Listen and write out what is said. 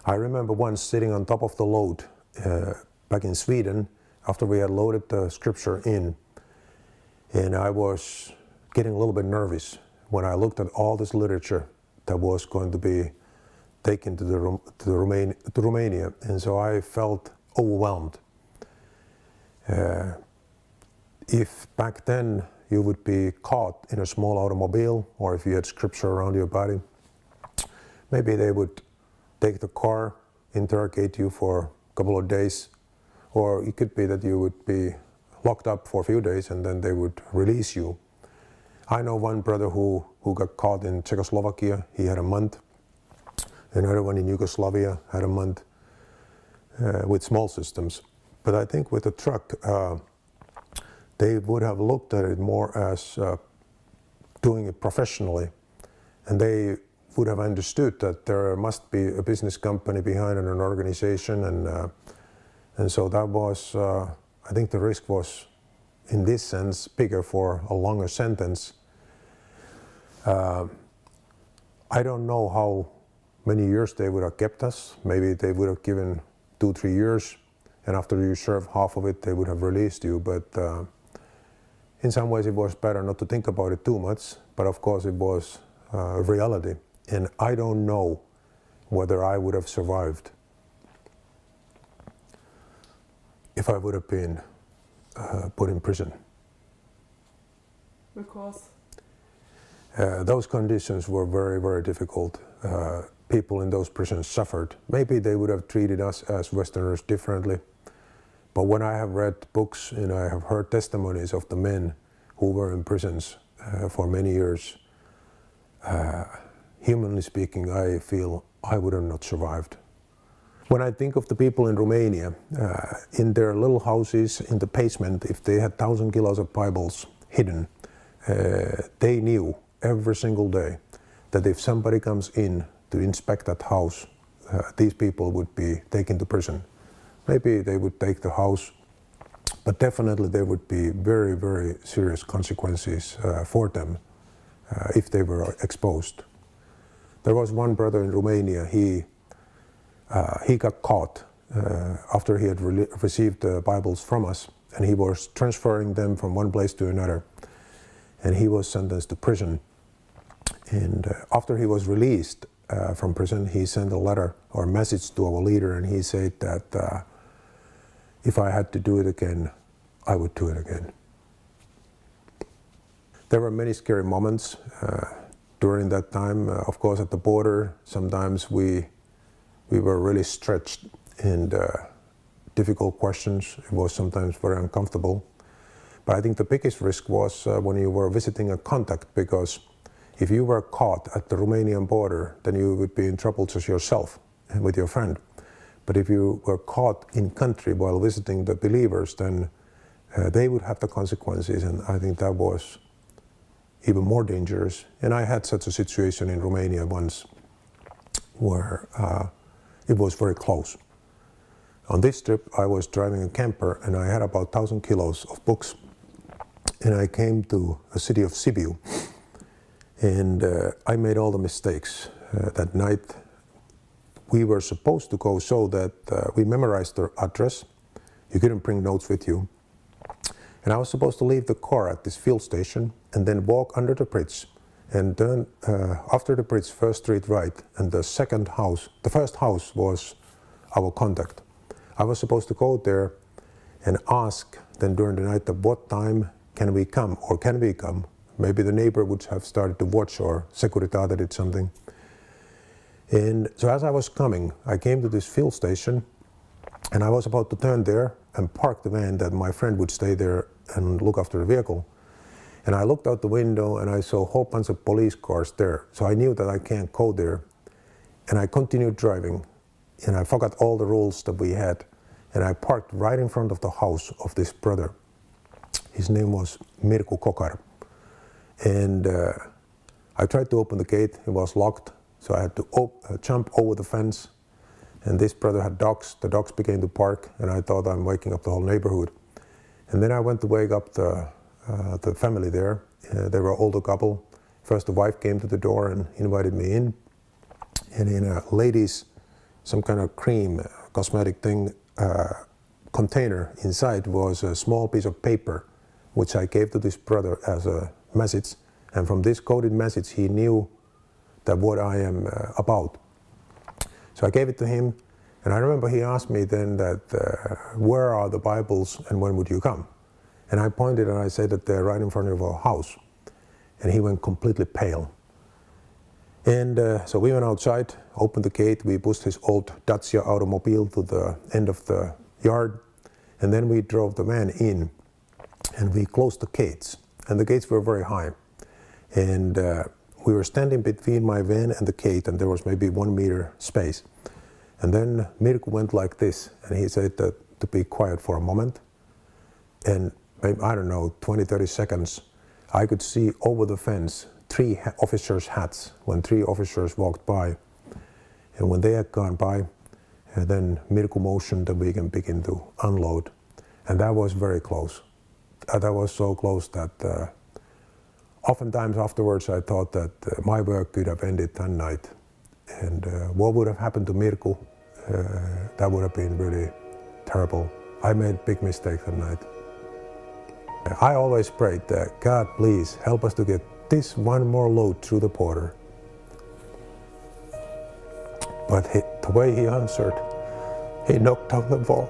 I remember once sitting on top of the load back in Sweden after we had loaded the scripture in, and I was getting a little bit nervous when I looked at all this literature that was going to be taken to Romania, and so I felt overwhelmed. If back then you would be caught in a small automobile, or if you had scripture around your body, maybe they would take the car, interrogate you for a couple of days, or it could be that you would be locked up for a few days and then they would release you. I know one brother who got caught in Czechoslovakia. He had a month. Another one in Yugoslavia had a month with small systems. But I think with the truck, they would have looked at it more as doing it professionally, and they would have understood that there must be a business company behind it, an organization, and so that was, I think the risk was, in this sense, bigger for a longer sentence. I don't know how many years they would have kept us. Maybe they would have given 2-3 years, and after you serve half of it, they would have released you. But in some ways, it was better not to think about it too much. But of course, it was a reality, and I don't know whether I would have survived if I would have been put in prison. Because? Those conditions were very, very difficult. People in those prisons suffered. Maybe they would have treated us as Westerners differently. But when I have read books and I have heard testimonies of the men who were in prisons for many years, humanly speaking, I feel I would have not survived. When I think of the people in Romania, in their little houses in the basement, if they had 1,000 kilos of Bibles hidden, they knew every single day that if somebody comes in to inspect that house, these people would be taken to prison. Maybe they would take the house, but definitely there would be very, very serious consequences for them if they were exposed. There was one brother in Romania, he got caught after he had received the Bibles from us, and he was transferring them from one place to another, and he was sentenced to prison. And after he was released from prison, he sent a letter or message to our leader, and he said that if I had to do it again, I would do it again. There were many scary moments during that time. Of course, at the border, sometimes we were really stretched in difficult questions. It was sometimes very uncomfortable. But I think the biggest risk was when you were visiting a contact, because if you were caught at the Romanian border, then you would be in trouble just yourself and with your friend. But if you were caught in country while visiting the believers, then they would have the consequences, and I think that was even more dangerous. And I had such a situation in Romania once where it was very close. On this trip, I was driving a camper, and I had about 1,000 kilos of books, and I came to a city of Sibiu, and I made all the mistakes. That night, we were supposed to go so that we memorized the address. You couldn't bring notes with you. And I was supposed to leave the car at this field station and then walk under the bridge. And then after the bridge, first street right, and the first house was our contact. I was supposed to go there and ask then during the night at what time can we come, or can we come? Maybe the neighbor would have started to watch, or Securitate did something. And so as I was coming, I came to this field station, and I was about to turn there and park the van that my friend would stay there and look after the vehicle. And I looked out the window and I saw a whole bunch of police cars there. So I knew that I can't go there. And I continued driving, and I forgot all the rules that we had. And I parked right in front of the house of this brother. His name was Mirko Kokar. And I tried to open the gate, it was locked. So I had to jump over the fence, and this brother had dogs. The dogs began to bark, and I thought I'm waking up the whole neighborhood. And then I went to wake up the family there. They were an older couple. First the wife came to the door and invited me in. And in a ladies' some kind of cream, cosmetic thing, container. Inside was a small piece of paper, which I gave to this brother as a message. And from this coded message, he knew that what I am about. So I gave it to him, and I remember he asked me then that, where are the Bibles and when would you come? And I pointed and I said that they're right in front of our house. And he went completely pale. And so we went outside, opened the gate, we pushed his old Dacia automobile to the end of the yard, and then we drove the van in, and we closed the gates. And the gates were very high. And we were standing between my van and the gate, and there was maybe 1 meter space. And then Mirko went like this, and he said that to be quiet for a moment. And maybe, I don't know, 20, 30 seconds, I could see over the fence 3 officers' hats when 3 officers walked by. And when they had gone by, then Mirko motioned that we can begin to unload. And that was very close. That was so close that oftentimes afterwards I thought that my work could have ended that night. And what would have happened to Mirko, that would have been really terrible. I made big mistakes that night. I always prayed that, God, please help us to get this one more load through the border. But the way he answered, he knocked down the wall.